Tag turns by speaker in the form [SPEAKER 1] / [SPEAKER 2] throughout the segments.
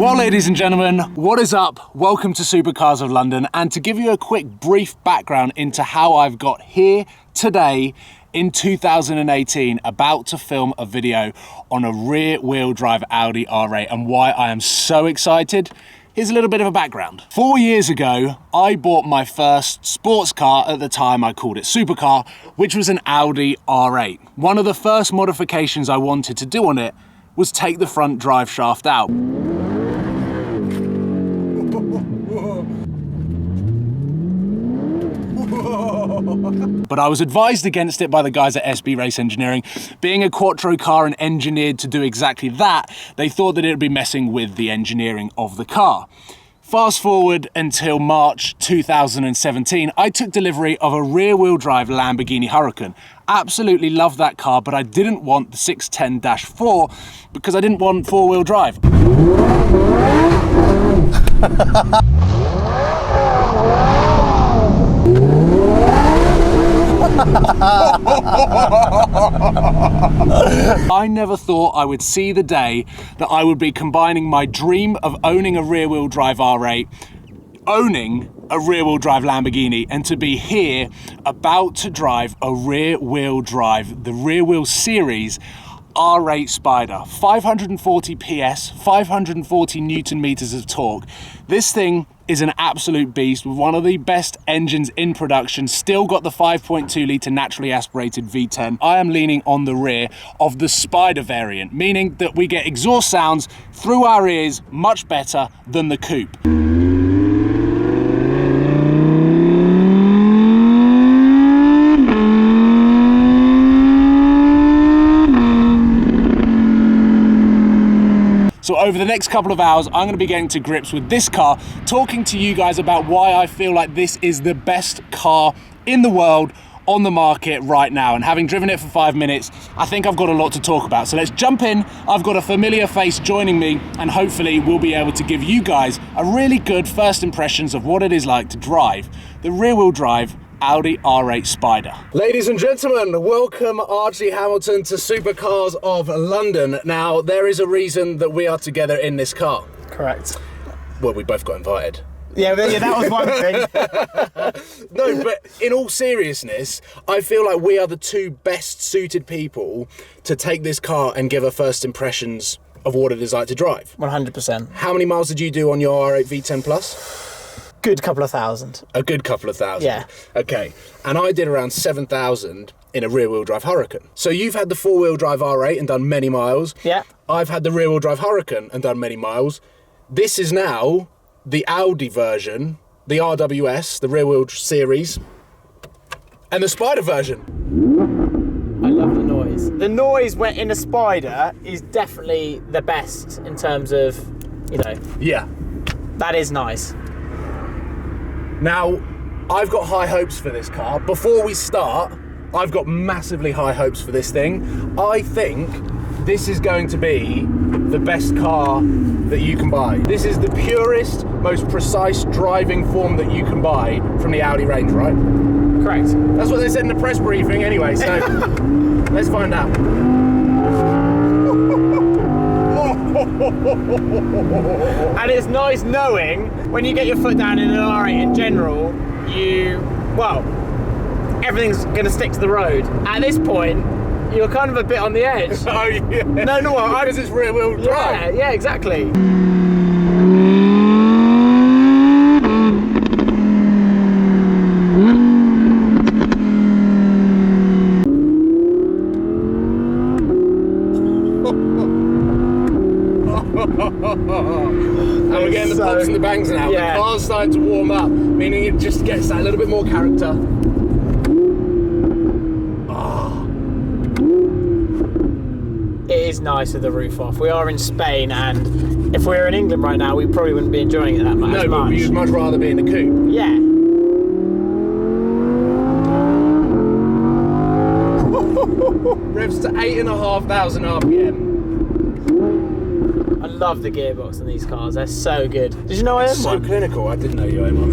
[SPEAKER 1] Well, ladies and gentlemen, what is up? Welcome to Supercars of London, and to give you a quick brief background into how I've got here today in 2018, about to film a video on a rear-wheel drive Audi R8 and why I am so excited. Here's a little bit of a background. 4 years ago, I bought my first sports car. At the time, I called it Supercar, which was an Audi R8. One of the first modifications I wanted to do on it was take the front drive shaft out. But I was advised against it by the guys at SB Race Engineering. Being a Quattro car and engineered to do exactly that, they thought that it would be messing with the engineering of the car. Fast forward until March 2017, I took delivery of a rear-wheel drive Lamborghini Huracan. Absolutely loved that car, but I didn't want the 610-4 because I didn't want four-wheel drive. I never thought I would see the day that I would be combining my dream of owning a rear-wheel drive R8, owning a rear-wheel drive Lamborghini, and to be here about to drive a rear-wheel drive, the rear-wheel series R8 Spyder. 540 PS, 540 Newton meters of torque. This thing is an absolute beast with one of the best engines in production. Still got the 5.2 litre naturally aspirated V10. I am leaning on the rear of the Spyder variant, meaning that we get exhaust sounds through our ears much better than the coupe. So over the next couple of hours, I'm going to be getting to grips with this car, talking to you guys about why I feel like this is the best car in the world on the market right now. And having driven it for 5 minutes, I think I've got a lot to talk about. So let's jump in. I've got a familiar face joining me, and hopefully we'll be able to give you guys a really good first impressions of what it is like to drive the rear-wheel drive Audi R8 Spyder. Ladies and gentlemen, welcome Archie Hamilton to Supercars of London. Now, there is a reason that we are together in this car.
[SPEAKER 2] Correct.
[SPEAKER 1] Well, we both got invited.
[SPEAKER 2] Yeah, that was one thing.
[SPEAKER 1] No, but in all seriousness, I feel like we are the two best suited people to take this car and give our first impressions of what it is like to drive.
[SPEAKER 2] 100%.
[SPEAKER 1] How many miles did you do on your R8 V10 Plus?
[SPEAKER 2] Good couple of thousand.
[SPEAKER 1] A good couple of thousand?
[SPEAKER 2] Yeah.
[SPEAKER 1] Okay, and I did around 7,000 in a rear-wheel drive Huracan. So you've had the four-wheel drive R8 and done many miles. Yeah. I've had the rear-wheel drive Huracan and done many miles. This is now the Audi version, the RWS, the rear-wheel series, and the Spyder version.
[SPEAKER 2] I love the noise. The noise when in a Spyder is definitely the best in terms of, you know. Yeah. That is nice.
[SPEAKER 1] Now, I've got high hopes for this car. Before we start, I've got massively high hopes for this thing. I think this is going to be the best car that you can buy. This is the purest, most precise driving form that you can buy from the Audi range, right?
[SPEAKER 2] Correct.
[SPEAKER 1] That's what they said in the press briefing anyway, so let's find out.
[SPEAKER 2] And it's nice knowing when you get your foot down in an R8 in general, everything's going to stick to the road. At this point, you're kind of a bit on the edge.
[SPEAKER 1] Oh, yeah.
[SPEAKER 2] No,
[SPEAKER 1] because it's rear-wheel drive.
[SPEAKER 2] Yeah, exactly.
[SPEAKER 1] And we're getting the pops and the bangs now. Yeah. The car's starting to warm up, meaning it just gets that little bit more character.
[SPEAKER 2] It is nice with the roof off. We are in Spain, and if we were in England right now, we probably wouldn't be enjoying it that much.
[SPEAKER 1] No, but you'd much rather be in the coupe.
[SPEAKER 2] Yeah.
[SPEAKER 1] Revs to 8,500 RPM.
[SPEAKER 2] I love the gearbox in these cars. They're so good. Did you know I own
[SPEAKER 1] So
[SPEAKER 2] one?
[SPEAKER 1] clinical. I didn't know you owned one.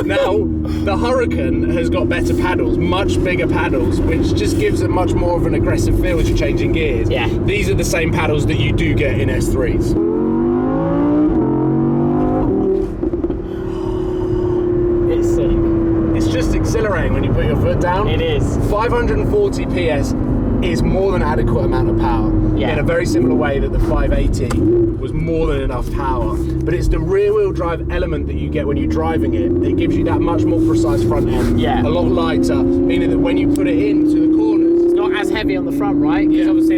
[SPEAKER 1] Now, the Hurricane has got better paddles, much bigger paddles, which just gives it much more of an aggressive feel as you're changing gears.
[SPEAKER 2] Yeah.
[SPEAKER 1] These are the same paddles that you do get in S3s.
[SPEAKER 2] It's sick.
[SPEAKER 1] It's just exhilarating when you put your foot down.
[SPEAKER 2] It is.
[SPEAKER 1] 540 PS is more than adequate amount of power.
[SPEAKER 2] Yeah.
[SPEAKER 1] In a very similar way that the 580 was more than enough power. But it's the rear wheel drive element that you get when you're driving it. It gives you that much more precise front end.
[SPEAKER 2] Yeah.
[SPEAKER 1] A lot lighter, meaning that when you put it into the corners.
[SPEAKER 2] It's not as heavy on the front, right? Because
[SPEAKER 1] Yeah.
[SPEAKER 2] obviously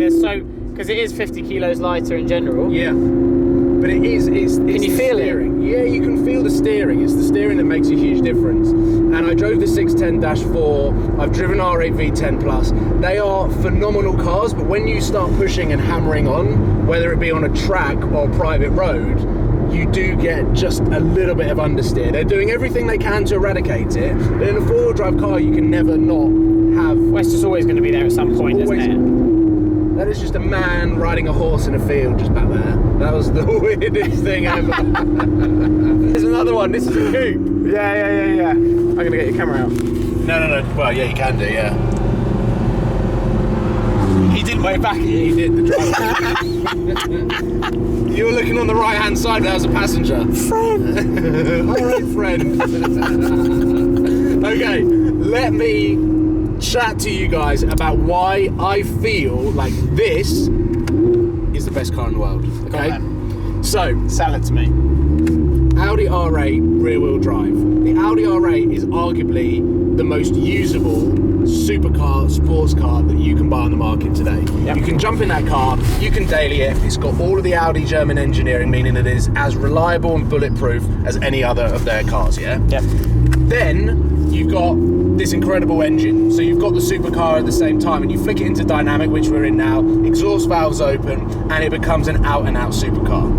[SPEAKER 2] because it is 50 kilos lighter in general.
[SPEAKER 1] Yeah. But it's
[SPEAKER 2] Can you
[SPEAKER 1] the
[SPEAKER 2] feel it?
[SPEAKER 1] steering. Yeah, you can feel the steering. It's the steering that makes a huge difference. And I drove the 610-4. I've driven R8 V10 Plus. They are phenomenal cars, but when you start pushing and hammering on, whether it be on a track or private road, you do get just a little bit of understeer. They're doing everything they can to eradicate it. But in a four-wheel drive car, you can never not have.
[SPEAKER 2] Well, it's just always going to be there at some point, isn't
[SPEAKER 1] always-
[SPEAKER 2] it?
[SPEAKER 1] That is just a man riding a horse in a field just back there. That was the weirdest thing ever. There's another one. This is a coupe.
[SPEAKER 2] Yeah. I'm going to get your camera out.
[SPEAKER 1] No. Well, yeah, you can do, yeah.
[SPEAKER 2] He didn't wave back at you.
[SPEAKER 1] He did, the driver. You were looking on the right-hand side, that was a passenger.
[SPEAKER 2] Friend.
[SPEAKER 1] All right, friend. Okay, let me chat to you guys about why I feel like this is the best car in the world. Okay, so
[SPEAKER 2] Sell it to me.
[SPEAKER 1] Audi R8 rear-wheel drive. The Audi R8 is arguably the most usable supercar, sports car that you can buy on the market today.
[SPEAKER 2] Yep.
[SPEAKER 1] You can jump in that car, you can daily it. It's got all of the Audi German engineering, meaning it is as reliable and bulletproof as any other of their cars. Yeah.
[SPEAKER 2] Yep.
[SPEAKER 1] Then you've got this incredible engine. So you've got the supercar at the same time, and you flick it into dynamic, which we're in now, exhaust valves open, and it becomes an out-and-out supercar.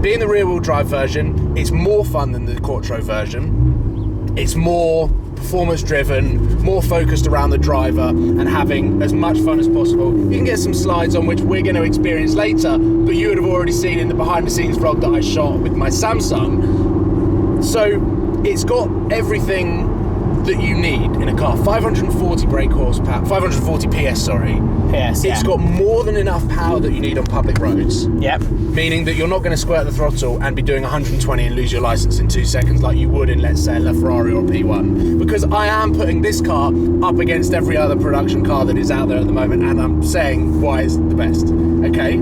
[SPEAKER 1] Being the rear-wheel drive version, it's more fun than the Quattro version. It's more performance-driven, more focused around the driver, and having as much fun as possible. You can get some slides on which we're going to experience later, but you would have already seen in the behind-the-scenes vlog that I shot with my Samsung. So it's got everything that you need in a car. 540 brake horsepower, 540 PS, sorry.
[SPEAKER 2] PS,
[SPEAKER 1] It's got more than enough power that you need on public roads.
[SPEAKER 2] Yep.
[SPEAKER 1] Meaning that you're not going to squirt the throttle and be doing 120 and lose your license in 2 seconds like you would in, let's say, a Ferrari or a P1. Because I am putting this car up against every other production car that is out there at the moment, and I'm saying why it's the best. Okay?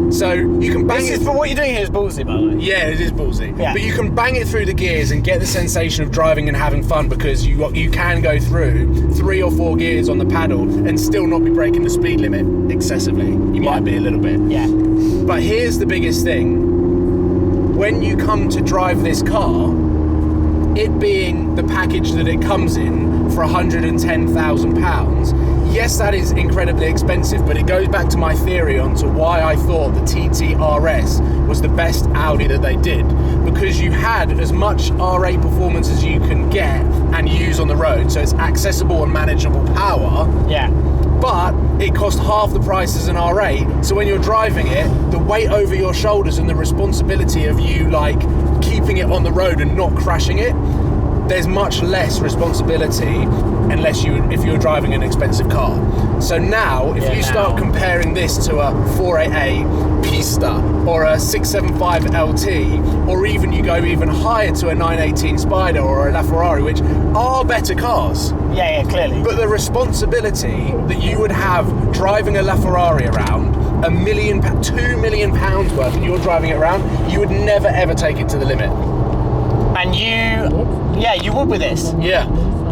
[SPEAKER 1] So you can bang it.
[SPEAKER 2] But what you're doing here is ballsy, by the way.
[SPEAKER 1] Yeah, it is ballsy.
[SPEAKER 2] Yeah.
[SPEAKER 1] But you can bang it through the gears and get the sensation of driving and having fun, because you can go through 3 or 4 gears on the paddle and still not be breaking the speed limit excessively. You might be a little bit.
[SPEAKER 2] Yeah.
[SPEAKER 1] But here's the biggest thing. When you come to drive this car, it being the package that it comes in for £110,000, yes, that is incredibly expensive, but it goes back to my theory onto why I thought the TT RS was the best Audi that they did. Because you had as much R8 performance as you can get and use on the road, so it's accessible and manageable power.
[SPEAKER 2] Yeah.
[SPEAKER 1] But it cost half the price as an R8, so when you're driving it, the weight over your shoulders and the responsibility of you like keeping it on the road and not crashing it, there's much less responsibility if you're driving an expensive car. So now, if you start comparing this to a 488 Pista or a 675 LT, or even you go even higher to a 918 Spyder or a LaFerrari, which are better cars.
[SPEAKER 2] Yeah, clearly.
[SPEAKER 1] But the responsibility that you would have driving a LaFerrari around, £1 million, £2 million worth, and you're driving it around, you would never ever take it to the limit.
[SPEAKER 2] And you would with this.
[SPEAKER 1] Yeah.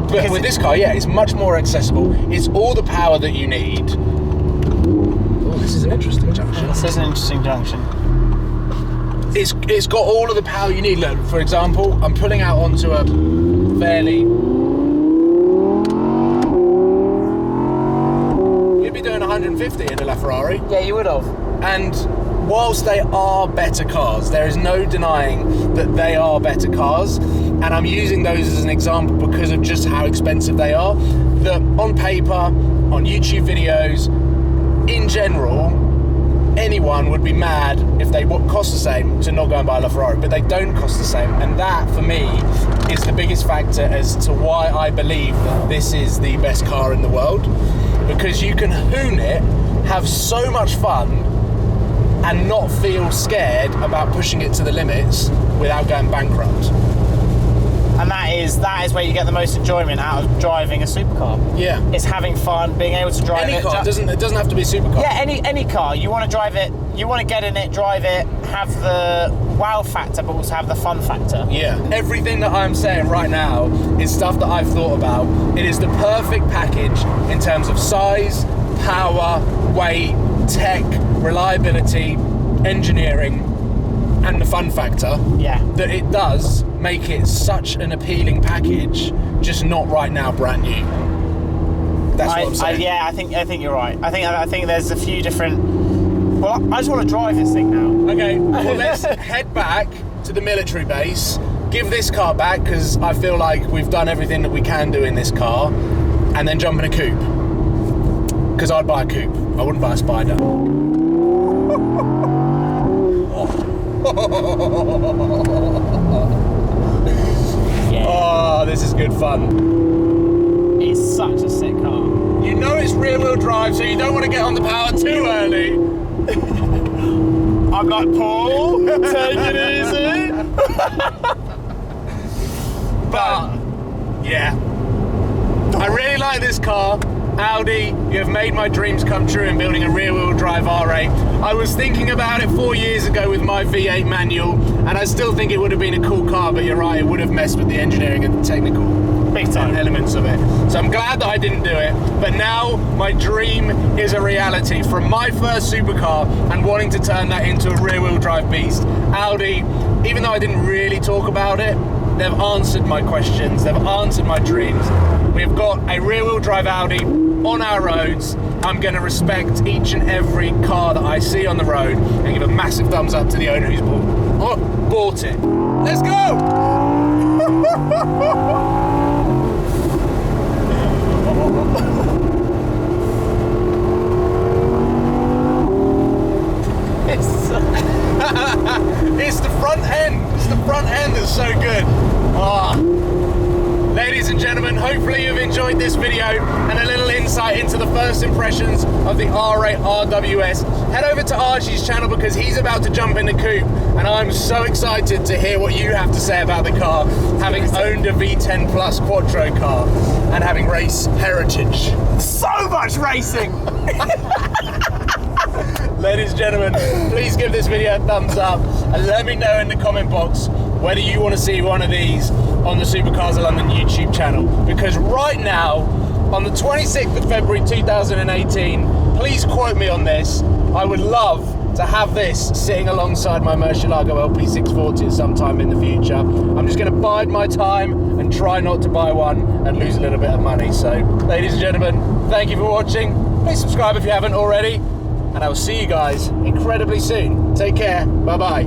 [SPEAKER 1] But with this car, yeah, it's much more accessible. It's all the power that you need. Oh, this is an interesting junction.
[SPEAKER 2] This is an interesting junction.
[SPEAKER 1] It's got all of the power you need. Look, for example, I'm pulling out onto a fairly... You'd be doing 150 in a LaFerrari.
[SPEAKER 2] Yeah, you would have.
[SPEAKER 1] And whilst they are better cars, there is no denying that they are better cars. And I'm using those as an example because of just how expensive they are. That on paper, on YouTube videos, in general, anyone would be mad if they cost the same to not go and buy a LaFerrari, but they don't cost the same, and that for me is the biggest factor as to why I believe that this is the best car in the world, because you can hoon it, have so much fun, and not feel scared about pushing it to the limits without going bankrupt.
[SPEAKER 2] And that is where you get the most enjoyment out of driving a supercar.
[SPEAKER 1] Yeah.
[SPEAKER 2] It's having fun, being able to drive
[SPEAKER 1] any
[SPEAKER 2] it.
[SPEAKER 1] car, it doesn't have to be a supercar.
[SPEAKER 2] Yeah, any car. You want to drive it, you want to get in it, drive it, have the wow factor, but also have the fun factor.
[SPEAKER 1] Yeah. Everything that I'm saying right now is stuff that I've thought about. It is the perfect package in terms of size, power, weight, tech, reliability, engineering, and the fun factor.
[SPEAKER 2] Yeah.
[SPEAKER 1] That it does make it such an appealing package, just not right now brand new. That's what I'm saying.
[SPEAKER 2] I think you're right. I think there's a few different. Well, I just want to drive this thing now.
[SPEAKER 1] Okay, well let's head back to the military base, give this car back, because I feel like we've done everything that we can do in this car, and then jump in a coupe. Because I'd buy a coupe, I wouldn't buy a Spyder.
[SPEAKER 2] Yeah.
[SPEAKER 1] Oh, this is good fun.
[SPEAKER 2] It's such a sick car.
[SPEAKER 1] You know it's rear-wheel drive, so you don't want to get on the power too early.
[SPEAKER 2] I'm like, Paul, take it easy.
[SPEAKER 1] But, yeah. I really like this car. Audi, you have made my dreams come true in building a rear-wheel drive R8. I was thinking about it 4 years ago with my V8 manual, and I still think it would have been a cool car, but you're right, it would have messed with the engineering and the technical
[SPEAKER 2] Big time
[SPEAKER 1] elements of it. So I'm glad that I didn't do it, but now my dream is a reality. From my first supercar and wanting to turn that into a rear-wheel drive beast, Audi, even though I didn't really talk about it, they've answered my questions, they've answered my dreams. We've got a rear-wheel drive Audi on our roads. I'm going to respect each and every car that I see on the road and give a massive thumbs up to the owner who's bought it. Let's go! It's the front end. It's the front end that's so good. Ladies and gentlemen, hopefully you've enjoyed this video and a little insight into the first impressions of the R8 RWS. Head over to Archie's channel because he's about to jump in the coupe, and I'm so excited to hear what you have to say about the car, having owned a V10 Plus Quattro car and having race heritage.
[SPEAKER 2] So much racing!
[SPEAKER 1] Ladies and gentlemen, please give this video a thumbs up and let me know in the comment box whether you want to see one of these on the Supercars of London YouTube channel. Because right now, on the 26th of February 2018, please quote me on this, I would love to have this sitting alongside my Murcielago LP640 at some time in the future. I'm just going to bide my time and try not to buy one and lose a little bit of money. So, ladies and gentlemen, thank you for watching. Please subscribe if you haven't already. And I will see you guys incredibly soon. Take care. Bye-bye.